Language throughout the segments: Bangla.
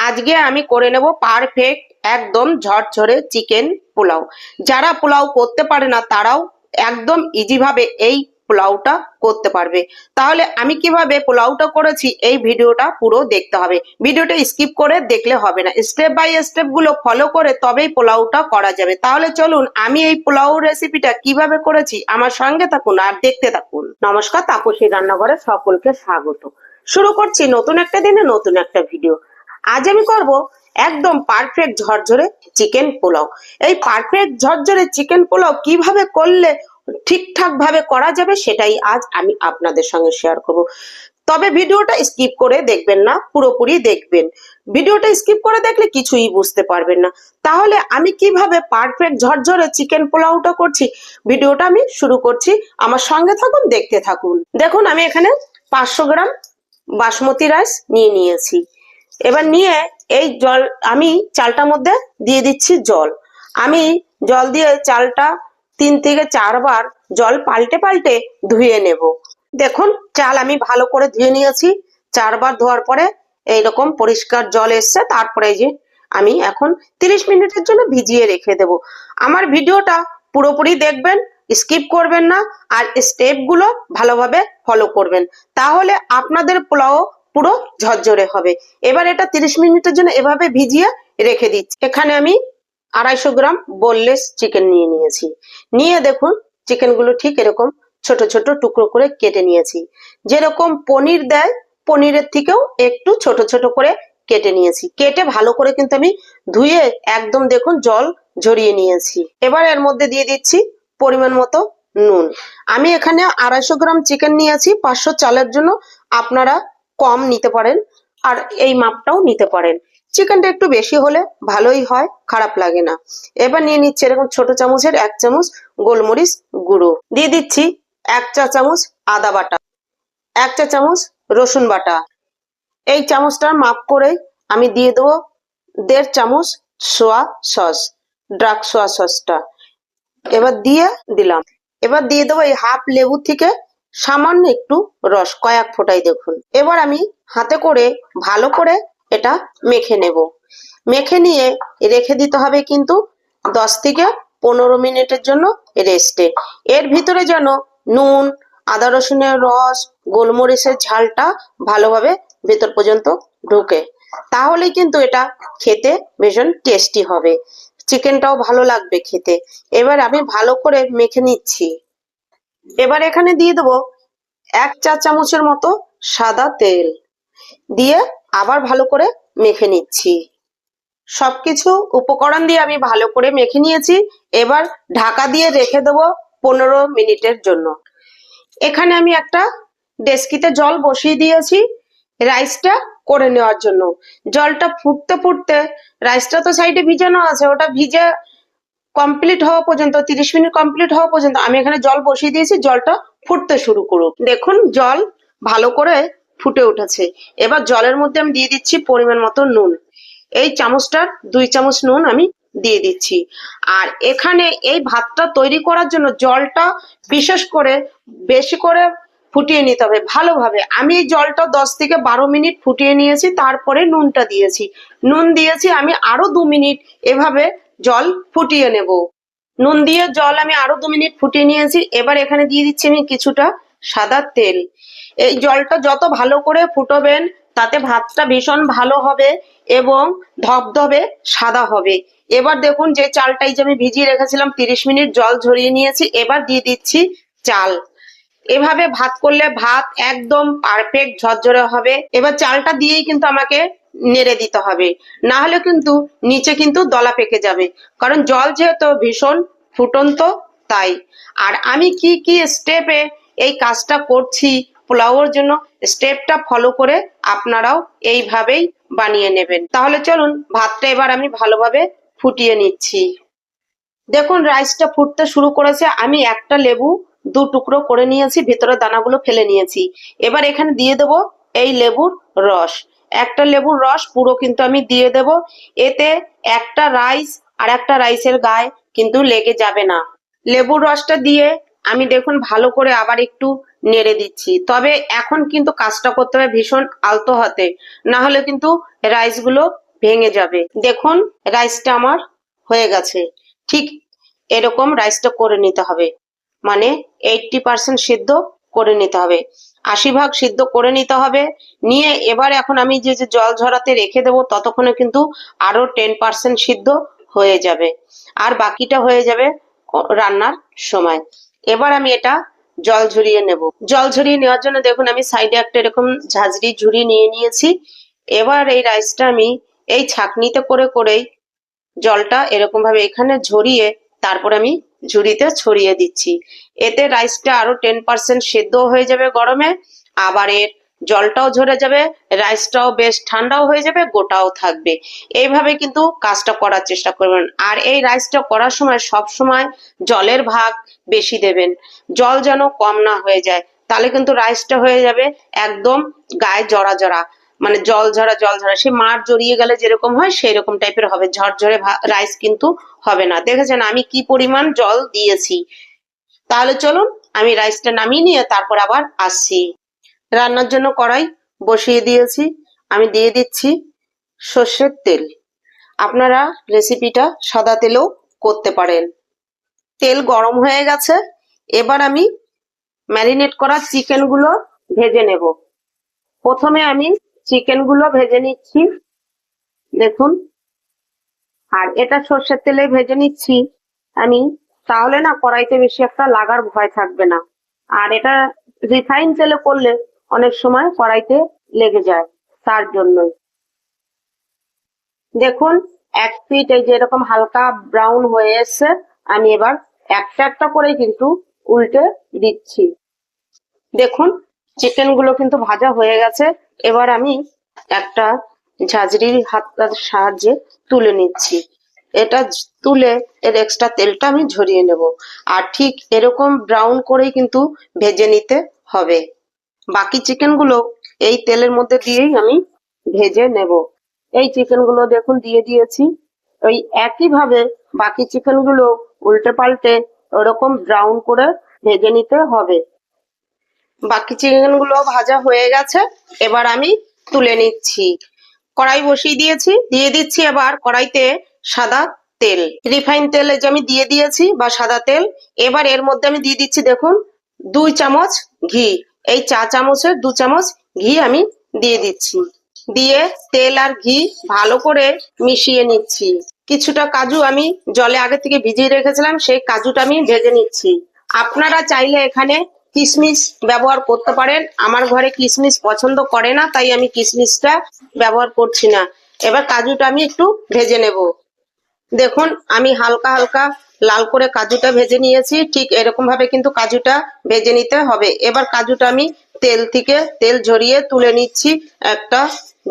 আজকে আমি করে নেব পারফেক্ট একদম ঝরঝরে চিকেন পোলাও। যারা পোলাও করতে পারে না তারাও একদম ইজি ভাবে এই পোলাওটা করতে পারবে। তাহলে আমি কিভাবে পোলাওটা করেছি এই ভিডিওটা পুরো দেখতে হবে, ভিডিওটা স্কিপ করে দেখলে হবে না, স্টেপ বাই স্টেপ গুলো ফলো করে তবেই পোলাওটা করা যাবে। তাহলে চলুন আমি এই পোলাও রেসিপিটা কিভাবে করেছি আমার সঙ্গে থাকুন আর দেখতে থাকুন। নমস্কার, তাপসী রান্নাঘরে সকলকে স্বাগত। শুরু করছি নতুন একটা দিনে নতুন একটা ভিডিও। আজ আমি করব একদম পারফেক্ট ঝরঝরে চিকেন পোলাও। এই পারফেক্ট ঝরঝরে চিকেন পোলাও কিভাবে করলে ঠিকঠাক ভাবে করা যাবে সেটাই আজ আমি আপনাদের সঙ্গে শেয়ার করব। তবে ভিডিওটা স্কিপ করে দেখবেন না, পুরোপুরি দেখবেন। ভিডিওটা স্কিপ করে দেখলে কিছুই বুঝতে পারবেন না। তাহলে আমি কিভাবে পারফেক্ট ঝরঝরে চিকেন পোলাওটা করছি ভিডিওটা আমি শুরু করছি, আমার সঙ্গে থাকুন, দেখতে থাকুন। দেখুন আমি এখানে 500 গ্রাম বাসমতি রাইস নিয়ে নিয়েছি। এবার নিয়ে এই জল আমি চালটার মধ্যে দিয়ে দিচ্ছি জল। আমি জল দিয়ে চালটা 3 থেকে 4 বার জল পাল্টে পাল্টে ধুয়ে নেব। দেখুন চাল আমি ভালো করে ধুয়ে নিয়েছি। 4 বার ধোয়ার পরে এইরকম পরিষ্কার জল এসছে। তারপরে এই যে আমি এখন 30 মিনিটের জন্য ভিজিয়ে রেখে দেব। আমার ভিডিওটা পুরোপুরি দেখবেন, স্কিপ করবেন না, আর স্টেপ গুলো ভালোভাবে ফলো করবেন, তাহলে আপনাদের পোলাও পুরো ঝরঝরে হবে। এবার এটা 30 মিনিটের জন্য এভাবে ভিজিয়ে রেখে দিচ্ছি। এখানে আমি 250 গ্রাম বোনলেস চিকেন নিয়ে নিয়েছি। নিয়ে দেখুন চিকেন গুলো ঠিক এরকম ছোট ছোট টুকরো করে কেটে নিয়েছি। যেরকম পনির দেয় পনিরের থেকেও একটু ছোট ছোট করে কেটে নিয়েছি। কেটে ভালো করে কিন্তু আমি ধুয়ে একদম দেখুন জল ঝরিয়ে নিয়েছি। এবার এর মধ্যে দিয়ে দিচ্ছি পরিমাণ মতো নুন। আমি এখানে 250 গ্রাম চিকেন নিয়েছি। 500 চালের জন্য আপনারা কম নিতে পারেন আর এই মাপটাও নিতে পারেন। চিকেনটা একটু বেশি হলে ভালোই হয়, খারাপ লাগে না। এবার নিয়ে নিচ্ছি এরকম ছোট চামচের 1 চামচ গোলমরিচ গুঁড়ো। দিয়ে দিচ্ছি 1 চা চামচ আদা বাটা, 1 চা চামচ রসুন বাটা। এই চামচটার মাপ করে আমি দিয়ে দেবো 1.5 চামচ সোয়া সস, ডার্ক সোয়া সসটা। এবার দিয়ে দিলাম। এবার দিয়ে দেবো এই হাফ লেবু থেকে সামান্য একটু রস, কয়েক ফোঁটাই দেখুন। এবার আমি হাতে করে ভালো করে এটা মেখে নেব। মেখে নিয়ে রেখে দিতে হবে কিন্তু 10 থেকে 15 মিনিটের জন্য রেস্টে। এর ভিতরে যেন নুন, আদা রসুনের রস, গোলমরিচের ঝালটা ভালোভাবে ভেতর পর্যন্ত ঢুকে, তাহলে কিন্তু এটা খেতে ভীষণ টেস্টি হবে, চিকেনটাও ভালো লাগবে খেতে। এবার আমি ভালো করে মেখে নিচ্ছি। এবার এখানে দিয়ে দেবো 1 চা চামচের মতো সাদা তেল, দিয়ে আবার ভালো করে মেখে নিচ্ছি। সবকিছু উপকরণ দিয়ে আমি ভালো করে মেখে নিয়েছি। এবার ঢাকা দিয়ে রেখে দেবো 15 মিনিটের জন্য। এখানে আমি একটা ডেস্কিতে জল বসিয়ে দিয়েছি রাইসটা করে নেওয়ার জন্য। জলটা ফুটতে ফুটতে রাইসটা তো সাইডে ভিজানো আছে, ওটা ভিজে কমপ্লিট হওয়া পর্যন্ত 30 মিনিট কমপ্লিট হওয়া পর্যন্ত আমি এখানে জল বসিয়ে দিয়েছি। জলটা ফুটতে শুরু করুক। দেখুন জল ভালো করে ফুটে উঠেছে। এবার জলের মধ্যে আমি দিয়ে দিচ্ছি পরিমাণ মতো নুন। এই চামচটার 2 চামচ নুন আমি দিয়ে দিচ্ছি। আর এখানে এই ভাতটা তৈরি করার জন্য জলটা বিশেষ করে বেশি করে ফুটিয়ে নিতে হবে ভালোভাবে। আমি এই জলটা 10 থেকে 12 মিনিট ফুটিয়ে নিয়েছি, তারপরে নুনটা দিয়েছি। নুন দিয়েছি আমি আরো 2 মিনিট এভাবে জল ফুটিয়ে নেব। নুন দিয়ে জল আমি আরো 2 মিনিট ফুটিয়ে নিয়েছি। এবার এখানে দিয়ে দিচ্ছি আমি কিছুটা সাদা তেল। এই জলটা যত ভালো করে ফুটবেন তাতে ভাতটা ভীষণ ভালো হবে এবং ধবধবে সাদা হবে। এবার দেখুন যে চালটাই যে আমি ভিজিয়ে রেখেছিলাম 30 মিনিট জল ঝরিয়ে নিয়েছি। এবার দিয়ে দিচ্ছি চাল। এভাবে ভাত করলে ভাত একদম পারফেক্ট ঝরঝরে হবে। এবার চালটা দিয়েই কিন্তু আমাকে নেড়ে দিতে হবে, না হলে কিন্তু নিচে কিন্তু দলা পেকে যাবে, কারণ জল যেহেতু ভীষণ ফুটন্ত তাই। আর আমি কি কি স্টেপে এই কাজটা করছি পোলাওর জন্য, স্টেপটা ফলো করে আপনারাও এইভাবেই বানিয়ে নেবেন। তাহলে চলুন ভাতটা এবার আমি ভালোভাবে ফুটিয়ে নিচ্ছি। দেখুন রাইসটা ফুটতে শুরু করেছে। আমি একটা লেবু 2 টুকরো করে নিয়েছি, ভেতরে দানাগুলো ফেলে নিয়েছি। এবার এখানে দিয়ে দেব এই লেবুর রস। একটা লেবুর রস পুরো কিন্তু আমি দিয়ে দেব। এতে একটা রাইস আর একটা রাইসের গায়ে কিন্তু লেগে যাবে না। লেবুর রসটা দিয়ে আমি দেখুন ভালো করে আবার একটু নেড়ে দিচ্ছি। তবে এখন কিন্তু কাজটা করতে হবে ভীষণ আলতো হাতে, না হলে কিন্তু রাইসগুলো ভেঙে যাবে। দেখুন রাইসটা আমার হয়ে গেছে। ঠিক এরকম রাইসটা করে নিতে হবে, মানে 80% সিদ্ধ করে নিতে হবে, 80% সিদ্ধ করে নিতে হবে। নিয়ে এবার এখন আমি যে যে জল ঝরাতে রেখে দেবো ততক্ষণে কিন্তু আরো 10% সিদ্ধ হয়ে যাবে, আর বাকিটা হয়ে যাবে রান্নার সময়। এবার আমি এটা জল ঝরিয়ে নেব। জল ঝরিয়ে নেওয়ার জন্য দেখুন আমি সাইডে একটা এরকম ঝাঁঝরি ঝুড়ি নিয়ে নিয়েছি। এবার এই রাইসটা আমি এই ছাঁকনিতে করে করেই জলটা এরকম ভাবে এখানে ঝরিয়ে তারপর আমি ঝুড়িতে ছড়িয়ে দিচ্ছি। এতে রাইসটা আরো 10% সেদ্ধ হয়ে যাবে গরমে, আবার এর জলটাও ঝরে যাবে, রাইসটাও বেশ ঠান্ডাও হয়ে যাবে, গোটাও থাকবে। এইভাবে কিন্তু কাজটা করার চেষ্টা করবেন। আর এই রাইসটা করার সময় সব সময় জলের ভাগ বেশি দেবেন, জল যেন কম না হয়ে যায়, তাহলে কিন্তু রাইসটা হয়ে যাবে একদম গায়ে জড়া জড়া, মানে জল ঝরা জল ঝরা, সে মাঠ জড়িয়ে গেলে যেরকম হয় সেই রকম টাইপের হবে, ঝরঝরে রাইস কিন্তু হবে না। দেখেছেন আমি কি পরিমাণ জল দিয়েছি। তাহলে চলুন আমি রাইসটা নামিয়ে নিয়ে তারপর আবার আসছি। রান্নার জন্য কড়াই বসিয়ে দিয়েছি, আমি দিয়ে দিচ্ছি সর্ষের তেল। আপনারা রেসিপিটা সাদা তেলেও করতে পারেন। তেল গরম হয়ে গেছে, এবার আমি ম্যারিনেট করা চিকেন গুলো ভেজে নেব। প্রথমে আমি চিকেন গুলো ভেজে নিচ্ছি, দেখুন। আর এটা সর্ষের তেলে ভেজে নিচ্ছি আমি, তাহলে না কড়াইতে বেশি একটা লাগার ভয় থাকবে না। আর এটা রিফাইন তেলে করলে অনেক সময় কড়াইতে লেগে যায়, তার জন্যই। দেখুন এক পিঠ এই যে এরকম হালকা ব্রাউন হয়ে এসছে, আমি এবার একটা একটা করে কিন্তু উল্টে দিচ্ছি। দেখুন চিকেন গুলো কিন্তু ভাজা হয়ে গেছে। এবার আমি একটা ঝাঁঝরির হাতার সাহায্যে তুলে নিচ্ছি। এটা তুলে এর এক্সট্রা তেলটা আমি ঝরিয়ে নেব। আর ঠিক এরকম ব্রাউন করেই কিন্তু ভেজে নিতে হবে। বাকি চিকেন গুলো এই তেলের মধ্যে দিয়েই আমি ভেজে নেব। এই চিকেন গুলো দেখুন দিয়ে দিয়েছি। ওই একই ভাবে বাকি চিকেন গুলো উল্টে পাল্টে ওরকম ব্রাউন করে ভেজে নিতে হবে। বাকি চিকেন গুলো ভাজা হয়ে গেছে, এবার আমি তুলে নিচ্ছি। কড়াই বসিয়ে দিয়েছি, দিয়ে দিচ্ছি এবার কড়াইতে সাদা তেল, রিফাইন তেল যে আমি দিয়ে দিয়েছি বা সাদা তেল। এবার এর মধ্যে আমি দিয়ে দিচ্ছি দেখুন 2 চামচ ঘি, এই চা চামচের 2 চামচ ঘি আমি দিয়ে দিচ্ছি। দিয়ে তেল আর ঘি ভালো করে মিশিয়ে নিচ্ছি। কিছুটা কাজু আমি জলে আগে থেকে ভিজিয়ে রেখেছিলাম, সেই কাজুটা আমি ভেজে নিচ্ছি। আপনারা চাইলে এখানে কিশমিশ ব্যবহার করতে পারেন, আমার ঘরে কিশমিশ পছন্দ করে না তাই আমি কিশমিশটা ব্যবহার করছি না। এবার কাজুটা আমি একটু ভেজে নেব। দেখুন আমি হালকা হালকা লাল করে কাজুটা ভেজে নিয়েছি, ঠিক এরকম ভাবে কিন্তু কাজুটা ভেজে নিতে হবে। এবার কাজুটা আমি তেল থেকে তেল ঝরিয়ে তুলে নিচ্ছি একটা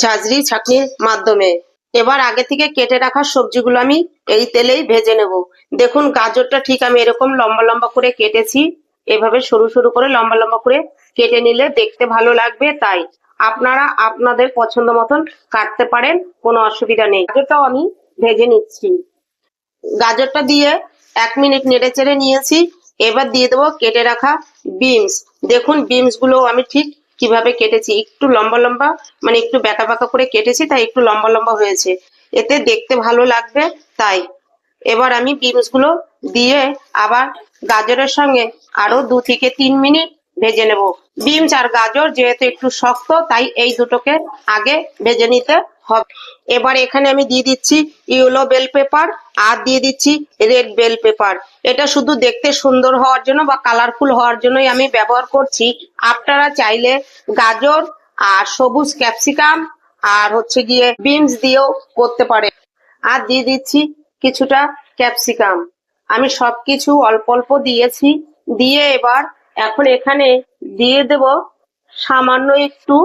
ঝাঁঝরি ছাঁকনির মাধ্যমে। এবার আগে থেকে কেটে রাখা সবজিগুলো আমি এই তেলেই ভেজে নেব। দেখুন গাজরটা ঠিক আমি এরকম লম্বা লম্বা করে কেটেছি, এভাবে সরু সরু করে লম্বা লম্বা করে কেটে নিলে দেখতে ভালো লাগবে, তাই আপনারা আপনাদের পছন্দ মতন কাটতে পারেন, কোনো অসুবিধা নেই। গাজরটাও আমি ভেজে নিচ্ছি। গাজরটা দিয়ে 1 মিনিট নেড়ে চেড়ে নিয়েছি। এবার দিয়ে দেবো কেটে রাখা বিনস। দেখুন বিনস গুলো আমি ঠিক কিভাবে কেটেছি, একটু লম্বা লম্বা, মানে একটু বেঁকা বেঁকা করে কেটেছি তাই একটু লম্বা লম্বা হয়েছে, এতে দেখতে ভালো লাগবে তাই। এবার আমি বিনস গুলো দিয়ে আবার গাজরের সঙ্গে আরো 2 থেকে 3 মিনিট ভেজে নেব। বিনস আর গাজর যেহেতু একটু শক্ত তাই এই দুটোকে আগে ভেজে নিতে হবে। এবার এখানে আমি দিয়ে দিচ্ছি ইয়েলো বেল পেপার আর দিয়ে দিচ্ছি রেড বেল পেপার। এটা শুধু দেখতে সুন্দর হওয়ার জন্য বা কালারফুল হওয়ার জন্যই আমি ব্যবহার করছি। আপনারা চাইলে গাজর আর সবুজ ক্যাপসিকাম আর হচ্ছে গিয়ে বিনস দিয়েও করতে পারেন। আর দিয়ে দিচ্ছি কিছুটা ক্যাপসিকাম। আমি সবকিছু অল্প অল্প দিয়েছি। দিয়ে এবার এখন এখানে দিয়ে দেব সামান্য একটু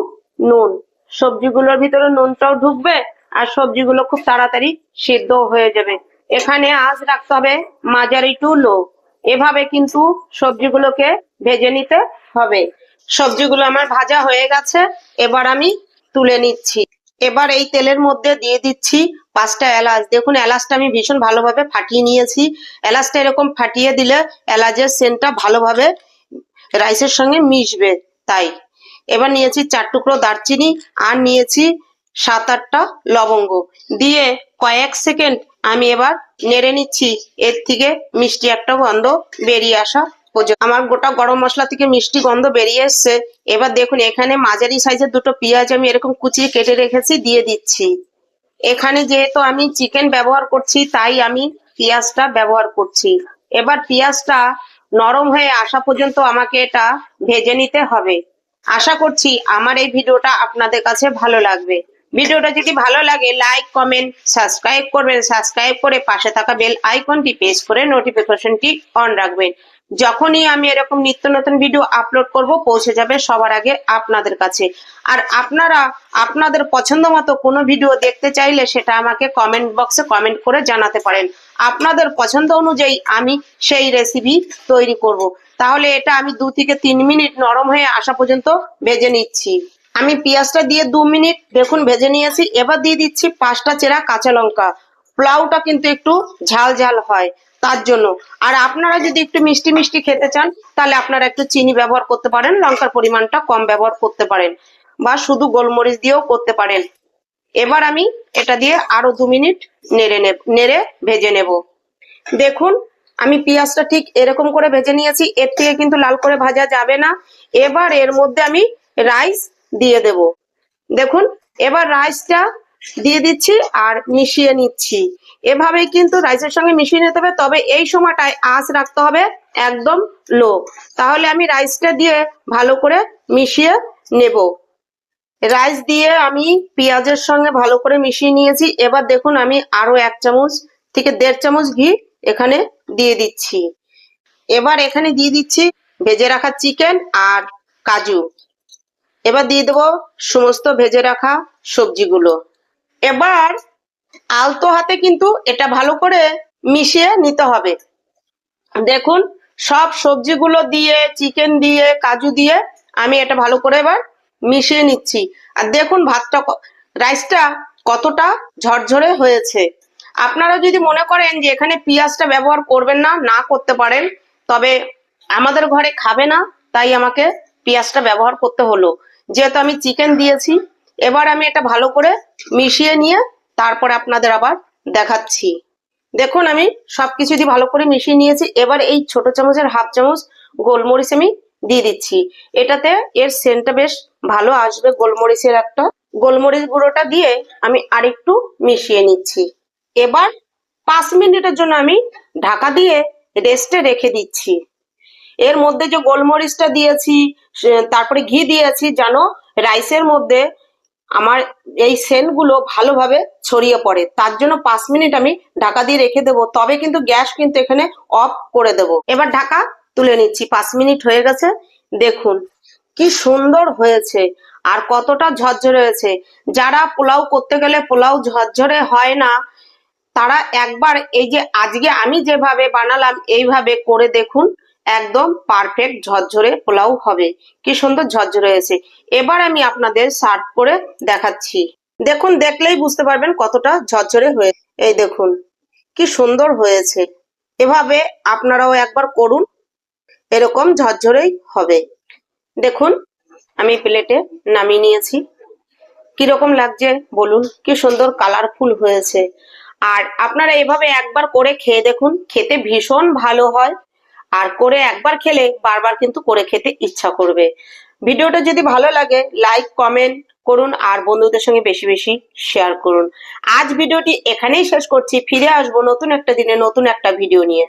নুন। সবজিগুলোর ভিতরে নুনটাও ঢুকবে আর সবজিগুলো খুব তাড়াতাড়ি সিদ্ধ হয়ে যাবে। এখানে আঁচ রাখতে হবে মাঝারি টু লো, এভাবে কিন্তু সবজিগুলোকে ভেজে নিতে হবে। সবজিগুলো আমার ভাজা হয়ে গেছে, এবার আমি তুলে নিচ্ছি। এবার এই তেলের মধ্যে দিয়ে দিচ্ছি 5টা এলাচ। দেখুন এলাচটা আমি ভীষণ ভালোভাবে ফাটিয়ে নিয়েছি। এলাচটা এরকম ফাটিয়ে দিলে এলাচের সেন্টটা ভালোভাবে রাইসের সঙ্গে মিশবে, তাই। এবার নিয়েছি 4 টুকরো দারচিনি আর নিয়েছি 7-8টা লবঙ্গ দিয়ে কয়েক সেকেন্ড আমি এবার নেড়ে নিচ্ছি। এর থেকে মিষ্টি একটা গন্ধ বেরিয়ে আসা পর্যন্ত। আমার গোটা গরম মশলা থেকে মিষ্টি গন্ধ বেরিয়ে এসছে। এবার দেখুন এখানে মাঝারি সাইজের 2টো পেঁয়াজ আমি এরকম কুচিয়ে কেটে রেখেছি, দিয়ে দিচ্ছি। এখানে যেহেতু আমি চিকেন ব্যবহার করছি তাই আমি পেঁয়াজটা ব্যবহার করছি। এবার পেঁয়াজটা নরম হয়ে আসা পর্যন্ত আমাকে এটা ভেজে নিতে হবে। আশা করছি আমার এই ভিডিওটা আপনাদের কাছে ভালো লাগবে। ভিডিওটা যদি ভালো লাগে লাইক কমেন্ট সাবস্ক্রাইব করবেন, সাবস্ক্রাইব করে পাশে থাকা বেল আইকনটি প্রেস করে নোটিফিকেশনটি অন রাখবেন। যখনই আমি এরকম নিত্য নতুন ভিডিও আপলোড করব পৌঁছে যাবে সবার আগে আপনাদের কাছে। আর আপনারা আপনাদের পছন্দ মতো কোনো ভিডিও দেখতে চাইলে সেটা আমাকে কমেন্ট বক্সে কমেন্ট করে জানাতে পারেন। আপনাদের পছন্দ অনুযায়ী আমি সেই রেসিপি তৈরি করব। তাহলে এটা আমি 2 থেকে 3 মিনিট নরম হয়ে আসা পর্যন্ত ভেজে নিচ্ছি। আমি পেঁয়াজটা দিয়ে 2 মিনিট দেখুন ভেজে নিয়েছি। এবার দিয়ে দিচ্ছি 5টা চেরা কাঁচা লঙ্কা। পোলাওটা কিন্তু একটু ঝাল ঝাল হয় তার জন্য। আর আপনারা যদি একটু মিষ্টি মিষ্টি খেতে চান তাহলে আপনারা একটু চিনি ব্যবহার করতে পারেন, লঙ্কার পরিমাণটা কম ব্যবহার করতে পারেন, বা শুধু গোলমরিচ দিয়েও করতে পারেন। এবার আমি এটা দিয়ে আরো 2 মিনিট নেড়ে ভেজে নেব। দেখুন আমি পেঁয়াজটা ঠিক এরকম করে ভেজে নিয়েছি, এর থেকে কিন্তু লাল করে ভাজা যাবে না। এবার এর মধ্যে আমি রাইস দিয়ে দেব। দেখুন এবার রাইসটা দিয়ে দিচ্ছি আর মিশিয়ে নিচ্ছি। এভাবেই কিন্তু রাইসের সঙ্গে মিশিয়ে নিতে হবে, তবে এই সময়টায় আঁচ রাখতে হবে একদম লো। তাহলে আমি রাইসটা দিয়ে ভালো করে মিশিয়ে নেব। রাইস দিয়ে আমি পেঁয়াজের সঙ্গে ভালো করে মিশিয়ে নিয়েছি। এবার দেখুন আমি আরো 1 চামচ থেকে 1.5 চামচ ঘি এখানে দিয়ে দিচ্ছি। এবার এখানে দিয়ে দিচ্ছি ভেজে রাখা চিকেন আর কাজু। এবার দিয়ে দেবো সমস্ত ভেজে রাখা সবজিগুলো। এবার আলতো হাতে কিন্তু এটা ভালো করে মিশিয়ে নিতে হবে। দেখুন সব সবজিগুলো দিয়ে চিকেন দিয়ে কাজু দিয়ে আমি এটা ভালো করে এবার মিশিয়ে নিচ্ছি। আর দেখুন রাইসটা কতটা ঝরঝরে হয়েছে। আপনারা যদি মনে করেন যে এখানে পেঁয়াজটা ব্যবহার করবেন না, না করতে পারেন, তবে আমাদের ঘরে খাবে না তাই আমাকে পেঁয়াজটা ব্যবহার করতে হলো, যেহেতু আমি চিকেন দিয়েছি। এবার আমি এটা ভালো করে মিশিয়ে নিয়ে তারপর আপনাদের আবার দেখাচ্ছি। দেখুন আমি সবকিছু দিয়ে ভালো করে মিশিয়ে নিয়েছি। এবার এই ছোট চামচের 1/2 চামচ গোলমরিচ আমি দিয়ে দিচ্ছি। এটাতে এর সেন্টটা বেশ ভালো আসবে গোলমরিচের একটা। গোলমরিচ গুঁড়োটা দিয়ে আমি আরেকটু মিশিয়ে নিচ্ছি। এবার 5 মিনিটের জন্য আমি ঢাকা দিয়ে রেস্টে রেখে দিচ্ছি। এর মধ্যে যে গোলমরিচটা দিয়েছি তারপরে ঘি দিয়েছি যেন রাইসের মধ্যে আমার এই সেন্টগুলো ভালোভাবে ছড়িয়ে পড়ে, তার জন্য 5 মিনিট আমি ঢাকা দিয়ে রেখে দেবো। তবে কিন্তু গ্যাস কিন্তু এখানে অফ করে দেব। এবার ঢাকা তুলে নিচ্ছি। 5 মিনিট হয়ে গেছে। দেখুন কি সুন্দর হয়েছে আর কতটা ঝরঝরে হয়েছে। যারা পোলাও করতে গেলে পোলাও ঝরঝরে হয় না, তারা একবার এই যে আজকে আমি যেভাবে বানালাম এইভাবে করে দেখুন, একদম পারফেক্ট ঝরঝরে পোলাও হবে। কি সুন্দর ঝরঝরে হয়েছে। এবার আমি আপনাদের সার্ভ করে দেখাচ্ছি। দেখুন দেখলেই বুঝতে পারবেন কতটা ঝরঝরে হয়েছে। এই দেখুন কি সুন্দর হয়েছে। এভাবে আপনারাও একবার করুন, এরকম ঝরঝরেই হবে। দেখুন আমি প্লেটে নামিয়ে নিয়েছি। কিরকম লাগছে বলুন, কি সুন্দর কালারফুল হয়েছে। আর আপনারা এভাবে একবার করে খেয়ে দেখুন, খেতে ভীষণ ভালো হয়। আর করে একবার খেলে বারবার কিন্তু করে খেতে ইচ্ছা করবে। ভিডিওটা যদি ভালো লাগে লাইক কমেন্ট করুন আর বন্ধুদের সঙ্গে বেশি বেশি শেয়ার করুন। আজ ভিডিওটি এখানেই শেষ করছি। ফিরে আসবো নতুন একটা দিনে নতুন একটা ভিডিও নিয়ে।